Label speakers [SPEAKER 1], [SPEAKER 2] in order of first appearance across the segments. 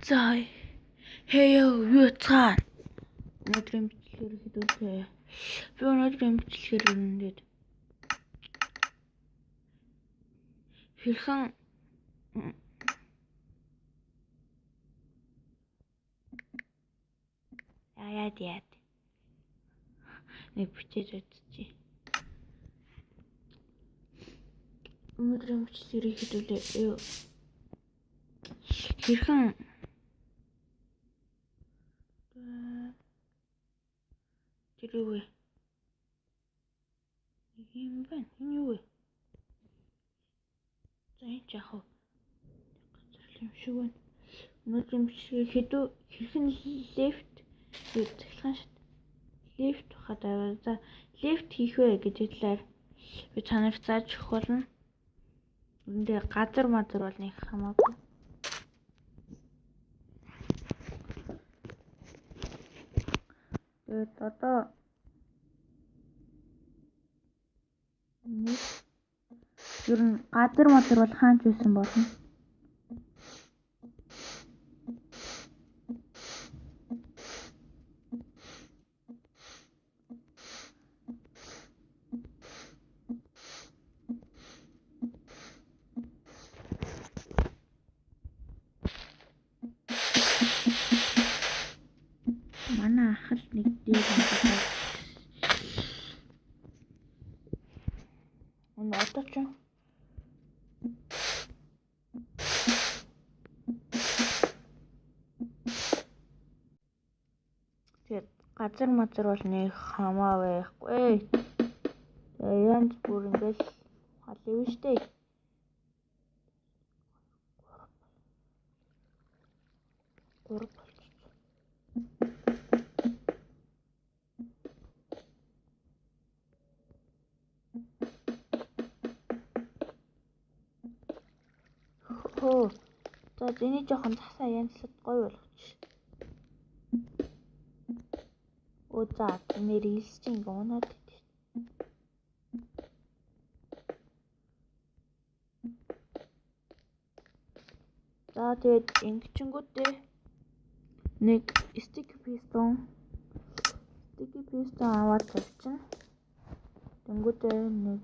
[SPEAKER 1] За хэё юу цаа. Өнөөдрийн бичлэгээр хэдүүлээ. Би өнөөдрийн бичлэгээр үнэндээ хэрхэн яад нэг бичиж үзчихье. Өнөөдрийн бичлэгээр хэдүүлээ. Хэрхэн тэрүүе. Юм байна. Энэ юу вэ? За энэ яах вэ? Газар юм шиг байна. Өнөөдрийн бичлэгээр хэрхэн лифт хадаа. За лифт хийх вэ гэдэг талаар би чанарт зааж өгөх болно. Үүндээ газар мазар бол нэг хамаагүй. Тэгээд одоо ер нь газар мазар бол хаанч байсан болно. Манай ахал нэг дээр байна. Одоо ч тэгээд газар мазар бол нэг хамаа байхгүй. Тэгээд янз бүр ингээл халив штэ. Гурав за энийг жоохон засаа янзлаад гоё болгоч. За нэр илс чинь гоноод идэх. За тэгээд ингэчингүүтээ нэг sticky piston аваад тавьчихна. Тэнгүүтээ нэг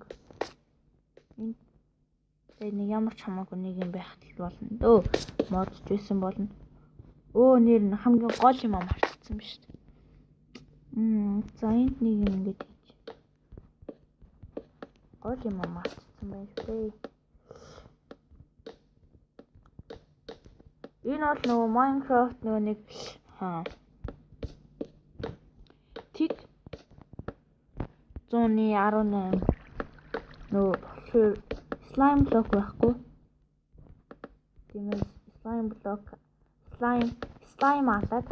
[SPEAKER 1] нэг ямар ч хамаагүй нэг юм байх болно дөө. Модж байсан болно. Нэр нь хамгийн гол юм марцсан биз дээ. За энд нэг юм ингэж хийж. Гол юм марцсан байх дээ. Энэ бол нөгөө Minecraft нөгөө нэг Tik 118 нөгөө slime block байхгүй. Тиймээс slime алаад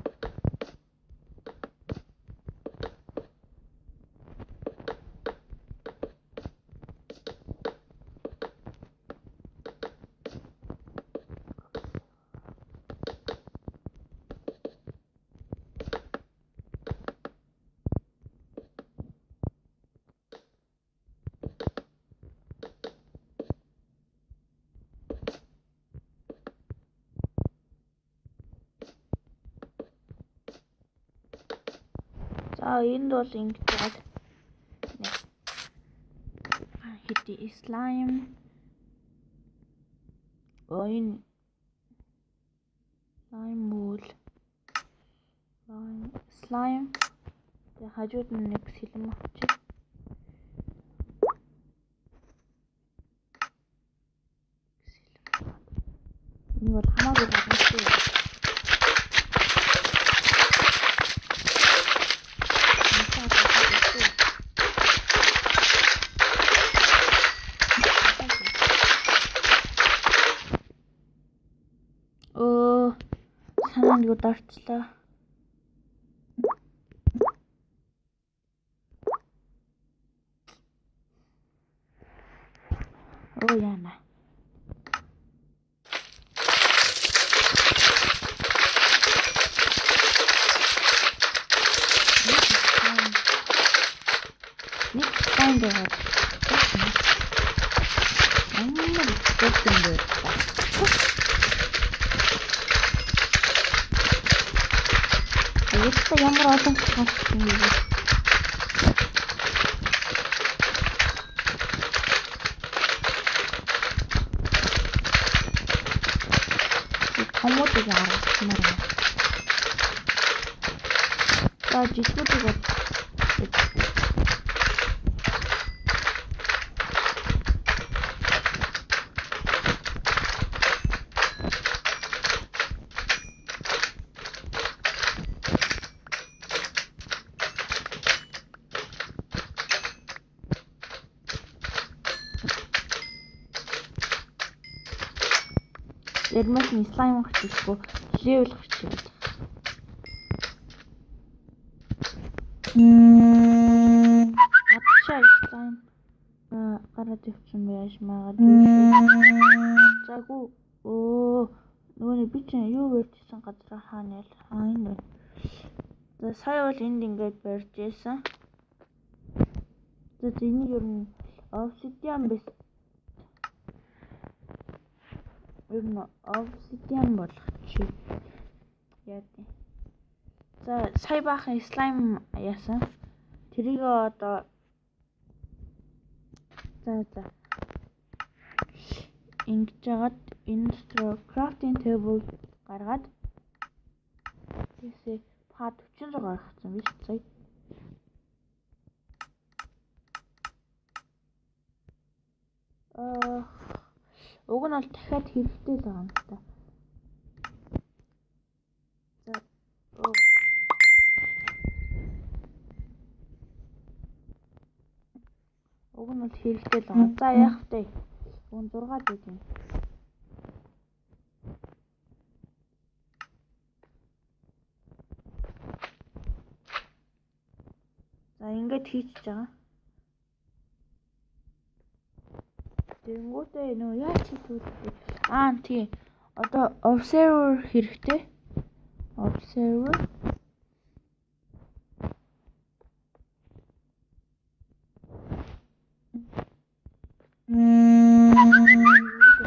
[SPEAKER 1] энд бол ингэж байгаа. Хэдий slime. Энэ slime. Тэгээ хажууд нь нэг сэлэм авчих. Энэ бол хамаагүй байна. Санаанд юу дарчлаа. Яна. Нэг тань дээр. Яста ямар олон болсон юм бэ? Томуудыг харагдмаар байна. За жижигүүдийг бол Ярмаас нь слайм гарчихгүй левел гарчих. Атшаа слайм гараад явсан байж магадгүй шүү. Загу нөгөө би чинь юу барьжсэн газар хаана ял энэ байна. За сая бол энд ингээд барьж байсан. За энийг ер нь obsidian бис. Ер нь obsidian болгох чи яа тий. За сая баахан слайм яасан. Тэрийг одоо за ингэж жагаад install crafting table гаргаад тийшээ па 46 гаргасан биш сая. Уг нь бол дахиад хэрэгтэй л байгаа юм та. За уг нь бол хэрэгтэй л байгаа. За яах вэ? Уг 6 дээд юм. За ингэж хийчихэж байгаа. Тэнгүүтээ нөө яаж хийх вэ? Тийм. Одоо observer хэрэгтэй. Observer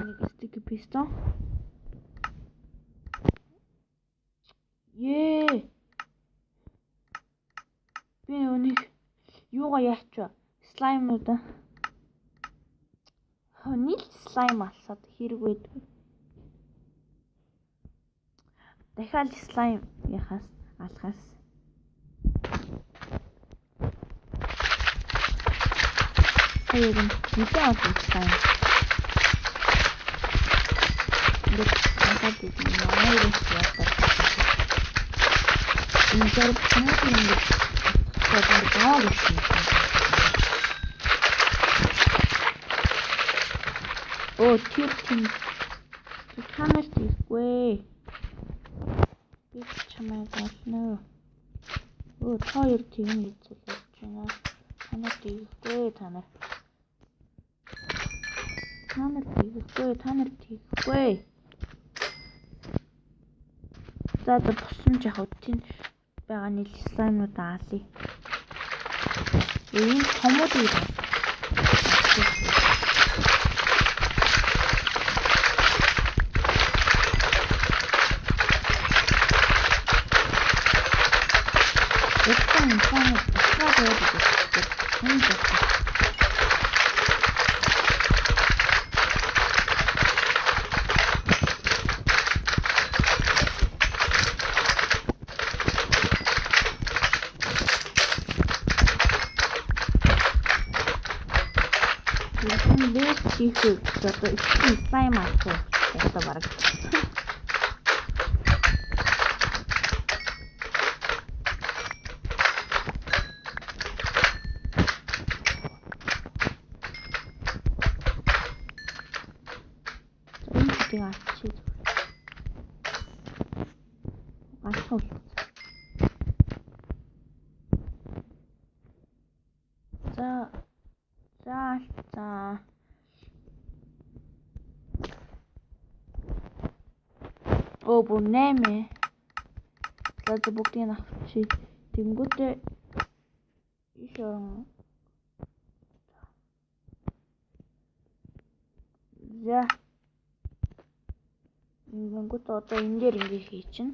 [SPEAKER 1] нэг sticky piston. Би өнийг юугаа яачаа? Слаймнуудаа. Нийт слайм алсаад хэрэг байдгүй. Дахиад слайм яхаас алхаас. Саяг нь нэлээд олон слайм. Нэг хатад ийм амар их яадаг. Энэ зэрэг нэг хатад гоо гэсэн. Тэр камерт ирэхгүй. Би чамайг олно. Хоёр тийм хэцүүлж байна. Танарт ирэхгүй та нар. Танарт ирэхгүй. За тусан жахав тийм байгаа нийл слаймнууд аалаа. Энэ томууд ирээ. хийх одоо их слайм авах гэдэг баг. Энэ ачиж гацуул. За бүр 8. За бүгдийг авчи. Тэнгүүтээ иш орон. За. Тэнгүүтээ одоо энэ дээр ингэ хийчихнэ.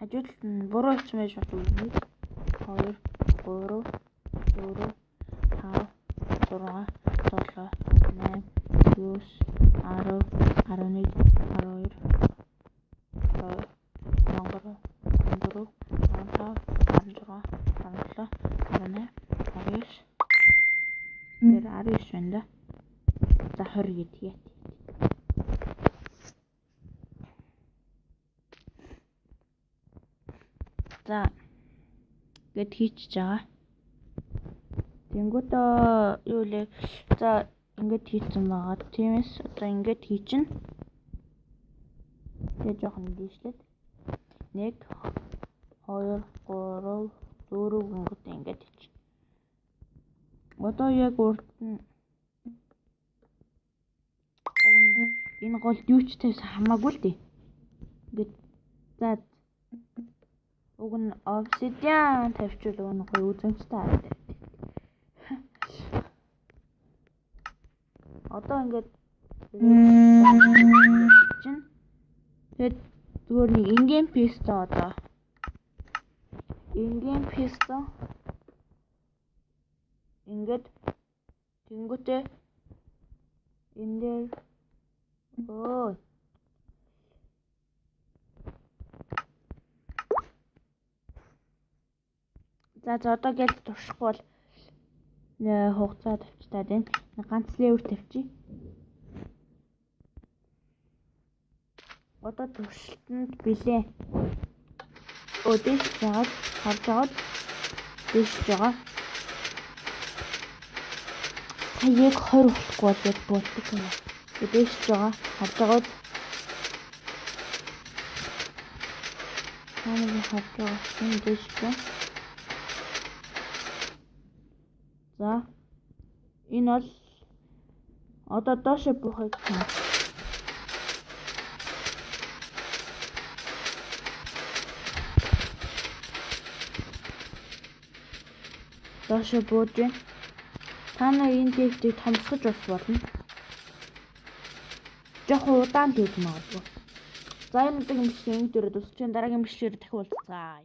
[SPEAKER 1] Хажуудалд нь буруу хэлсэн байж болно. 1 2 3 4 5 6 7 8 9 10 11 12 13 14 15 16 17 18 19 19 байна да. За 20 гэдгийг. За гэд хийчихэж байгаа. Тэнгүүтээ юу лээ? За ингээд хийцэн байгаа. Тиймээс одоо ингээд хийчин. Тэгээ жоохон дийшлээд 1 2 3 4 гингүүтээ ингээд хийчих. Одоо яг урд нь энэ голд юу ч тавьсан хамаагүй л дээ. Ингээд за уг нь obsidian тавьчихвал уг нь гоё үзэмжтэй харагдав. Одоо ингээд чинь тэгээд зүгээр нэг ингийн песто одоо ингийн песто ингээд тэнгүүтээ энэ дээр за одоо гэж туршихгүй бол хугацаа тавьчихтаа тийм ганц левер тавьчих. Одоо туршилтанд билээ. Дээш жагаад харж аваад дээш жагаа. Яг 20 болохгүй бол яг болдог юм. Дээш жагаа харж аваад хаана харж байгаа юм дээш жаа. За энэ бол одоо доош буухыг чинь доош бууж байна. Та нар энэ текстийг томсгож бас болно. Жохон удаан тэгж магадгүй. За энэ удаагийн бичлэг энэ дөрөв дуусчихсан. Дараагийн бичлэгээр дахин уулзцаая.